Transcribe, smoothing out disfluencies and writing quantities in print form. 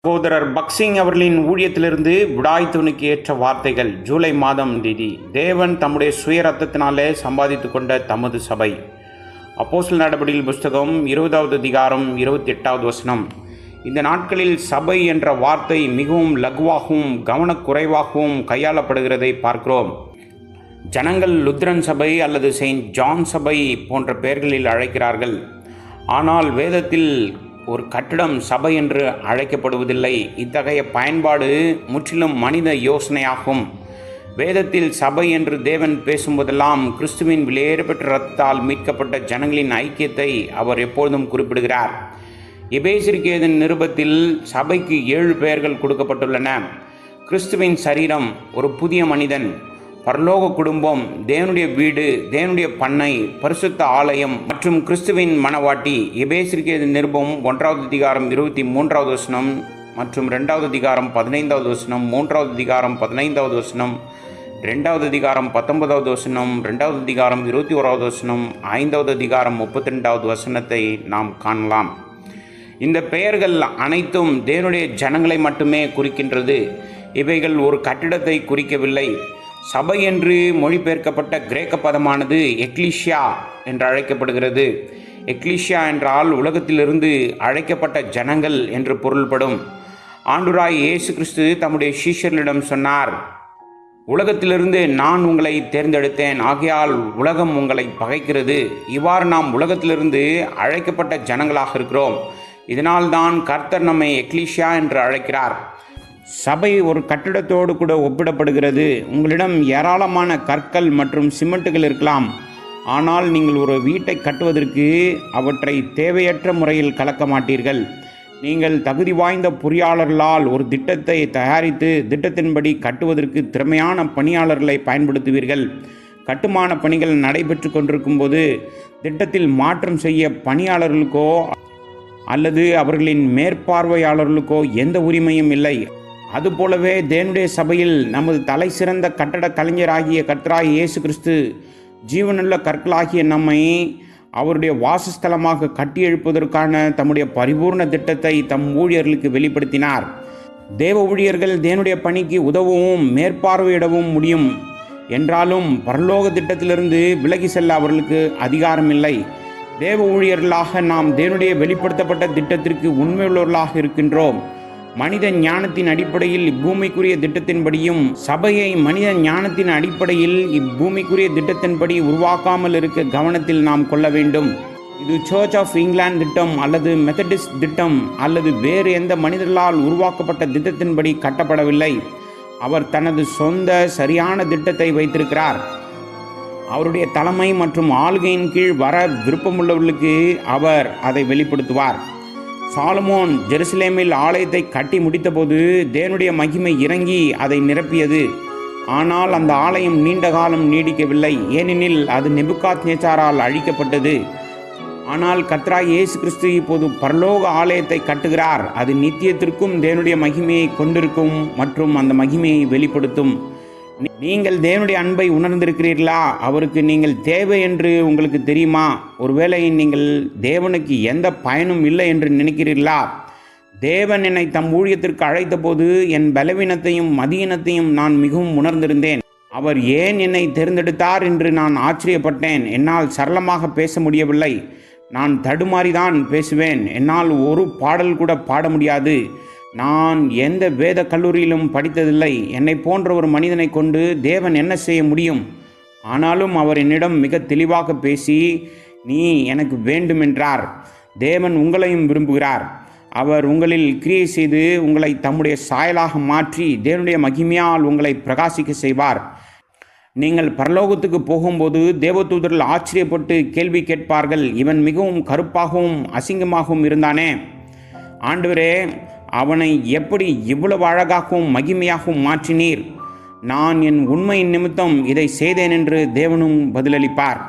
சகோதரர் பக்சிங் அவர்களின் ஊழியத்திலிருந்து விடாய்த்துவனுக்கு ஏற்ற வார்த்தைகள். ஜூலை மாதம் தேதி. தேவன் தம்முடைய சுய ரத்தத்தினாலே சம்பாதித்து கொண்ட தமது சபை. அப்போஸ்தலர் நடபடிகள் புஸ்தகம் 20வது அதிகாரம் 28வது வசனம். இந்த நாட்களில் சபை என்ற வார்த்தை மிகவும் லகுவாகவும் கவனக்குறைவாகவும் கையாளப்படுகிறதை பார்க்கிறோம். ஜனங்கள் லுத்ரன் சபை அல்லது செயின்ட் ஜான் சபை போன்ற பெயர்களில் அழைக்கிறார்கள். ஆனால் வேதத்தில் ஒரு கட்டிடம் சபை என்று அழைக்கப்படுவதில்லை. இத்தகைய பயன்பாடு முற்றிலும் மனித யோசனையாகும். வேதத்தில் சபை என்று தேவன் பேசும்போதெல்லாம் கிறிஸ்துவின் விலையேறப்பெற்ற இரத்தத்தால் மீட்கப்பட்ட ஜனங்களின் ஐக்கியத்தை அவர் எப்பொழுதும் குறிப்பிடுகிறார். எபேசியருக்கு எழுதின நிருபத்தில் சபைக்கு 7 பெயர்கள் கொடுக்கப்பட்டுள்ளன. கிறிஸ்துவின் சரீரம், ஒரு புதிய மனிதன், பரலோக குடும்பம், தேவனுடைய வீடு, தேவனுடைய பண்ணை, பரிசுத்த ஆலயம் மற்றும் கிறிஸ்துவின் மணவாட்டி. எபேசியருக்கு எழுதின நிருபம் 1வது அதிகாரம் 23வது வசனம் மற்றும் 2வது அதிகாரம் 15வது வசனம், 3வது அதிகாரம் 15வது வசனம், 2வது அதிகாரம் 19வது வசனம், 2வது அதிகாரம் 21வது வசனம், 5வது அதிகாரம் 32வது வசனத்தை நாம் காணலாம். இந்த பெயர்கள் அனைத்தும் தேவனுடைய ஜனங்களை மட்டுமே குறிக்கின்றது. இவைகள் ஒரு கட்டிடத்தை குறிக்கவில்லை. சபை என்று மொழிபெயர்க்கப்பட்ட கிரேக்க பதமானது எக்லீசியா என்று அழைக்கப்படுகிறது. எக்லீசியா என்றால் உலகத்திலிருந்து அழைக்கப்பட்ட ஜனங்கள் என்று பொருள்படும். ஆண்டவராகிய இயேசு கிறிஸ்து தம்முடைய சீஷர்களிடம் சொன்னார், உலகத்திலிருந்து நான் உங்களை தேர்ந்தெடுத்தேன், ஆகையால் உலகம் உங்களை பகைக்கிறது. இவ்வாறு நாம் உலகத்திலிருந்து அழைக்கப்பட்ட ஜனங்களாக இருக்கிறோம். இதனால்தான் கர்த்தர் நம்மை எக்லீசியா என்று அழைக்கிறார். சபை ஒரு கட்டிடத்தோடு கூட ஒப்பிடப்படுகிறது. உங்களிடம் ஏராளமான கற்கள் மற்றும் சிமெண்ட்டுகள் இருக்கலாம். ஆனால் நீங்கள் ஒரு வீட்டை கட்டுவதற்கு அவற்றை தேவையற்ற முறையில் கலக்க மாட்டீர்கள். நீங்கள் தகுதி வாய்ந்த பொறியாளர்களால் ஒரு திட்டத்தை தயாரித்து திட்டத்தின்படி கட்டுவதற்கு திறமையான பணியாளர்களை பயன்படுத்துவீர்கள். கட்டுமான பணிகள் நடைபெற்று கொண்டிருக்கும் போது திட்டத்தில் மாற்றம் செய்ய பணியாளர்களுக்கோ அல்லது அவர்களின் மேற்பார்வையாளர்களுக்கோ எந்த உரிமையும் இல்லை. அதுபோலவே தேவனுடைய சபையில் நமது தலை சிறந்த கட்டட கலைஞராகிய கர்த்தராகிய இயேசு கிறிஸ்து ஜீவனுள்ள கற்களாகிய நம்மை அவருடைய வாசஸ்தலமாக கட்டி எழுப்புவதற்கான தம்முடைய பரிபூர்ண திட்டத்தை தம் ஊழியர்களுக்கு வெளிப்படுத்தினார். தேவ ஊழியர்கள் தேவனுடைய பணிக்கு உதவவும் மேற்பார்வையிடவும் முடியும். என்றாலும் பரலோக திட்டத்திலிருந்து விலகி செல்ல அவர்களுக்கு அதிகாரம் இல்லை. தேவ ஊழியர்களாக நாம் தேவனுடைய வெளிப்படுத்தப்பட்ட திட்டத்திற்கு உண்மையுள்ளவர்களாக இருக்கின்றோம். மனித ஞானத்தின் அடிப்படையில் இப்பூமிக்குரிய திட்டத்தின்படியும் சபையை மனித ஞானத்தின் அடிப்படையில் இப்பூமிக்குரிய திட்டத்தின்படி உருவாக்காமல் இருக்க கவனத்தில் நாம் கொள்ள வேண்டும். இது சர்ச் ஆஃப் இங்கிலாந்து திட்டம் அல்லது மெத்தடிஸ்ட் திட்டம் அல்லது வேறு எந்த மனிதர்களால் உருவாக்கப்பட்ட திட்டத்தின்படி கட்டப்படவில்லை. அவர் தனது சொந்த சரியான திட்டத்தை வைத்திருக்கிறார். அவருடைய தலைமை மற்றும் ஆளுகையின் கீழ் வர விருப்பமுள்ளவர்களுக்கு அவர் அதை வெளிப்படுத்துவார். சாலமோன் ஜெருசலேமில் ஆலயத்தை கட்டி முடித்தபோது தேவனுடைய மகிமை இறங்கி அதை நிரப்பியது. ஆனால் அந்த ஆலயம் நீண்ட காலம் நீடிக்கவில்லை, ஏனெனில் அது நேபுகாத்நேச்சாரால் அழிக்கப்பட்டது. ஆனால் கர்த்தராகிய இயேசு கிறிஸ்து இப்போது பரலோக ஆலயத்தை கட்டுகிறார். அது நித்தியத்திற்கும் தேவனுடைய மகிமையை கொண்டிருக்கும் மற்றும் அந்த மகிமையை வெளிப்படுத்தும். நீங்கள் தேவனுடைய அன்பை உணர்ந்திருக்கிறீர்களா? அவருக்கு நீங்கள் தேவை என்று உங்களுக்கு தெரியுமா? ஒருவேளை நீங்கள் தேவனுக்கு எந்த பயனும் இல்லை என்று நினைக்கிறீர்களா? தேவன் என்னை தம் ஊழியத்திற்கு அழைத்த போது என் பலவீனத்தையும் மதியினத்தையும் நான் மிகவும் உணர்ந்திருந்தேன். அவர் ஏன் என்னை தேர்ந்தெடுத்தார் என்று நான் ஆச்சரியப்பட்டேன். என்னால் சரளமாக பேச முடியவில்லை. நான் தடுமாறிதான் பேசுவேன். என்னால் ஒரு பாடல் கூட பாட முடியாது. நான் எந்த வேத கல்லூரியிலும் படித்ததில்லை. என்னை போன்ற ஒரு மனிதனை கொண்டு தேவன் என்ன செய்ய முடியும்? ஆனாலும் அவர் என்னிடம் மிக தெளிவாக பேசி, நீ எனக்கு வேண்டுமென்றார். தேவன் உங்களையும் விரும்புகிறார். அவர் உங்களில் கிரியை செய்து உங்களை தம்முடைய சாயலாக மாற்றி தேவனுடைய மகிமையால் உங்களை பிரகாசிக்க செய்வார். நீங்கள் பரலோகத்துக்கு போகும்போது தேவதூதர்கள் ஆச்சரியப்பட்டு கேள்வி கேட்பார்கள், இவன் மிகவும் கருப்பாகவும் அசிங்கமாகவும் இருந்தானே, ஆண்டவரே, அவனை எப்படி இவ்வளவு அழகாகவும் மகிமையாகவும் மாற்றினீர்? நான் என் உண்மையின் நிமித்தம் இதை செய்தேன் என்று தேவனும் பதிலளிப்பார்.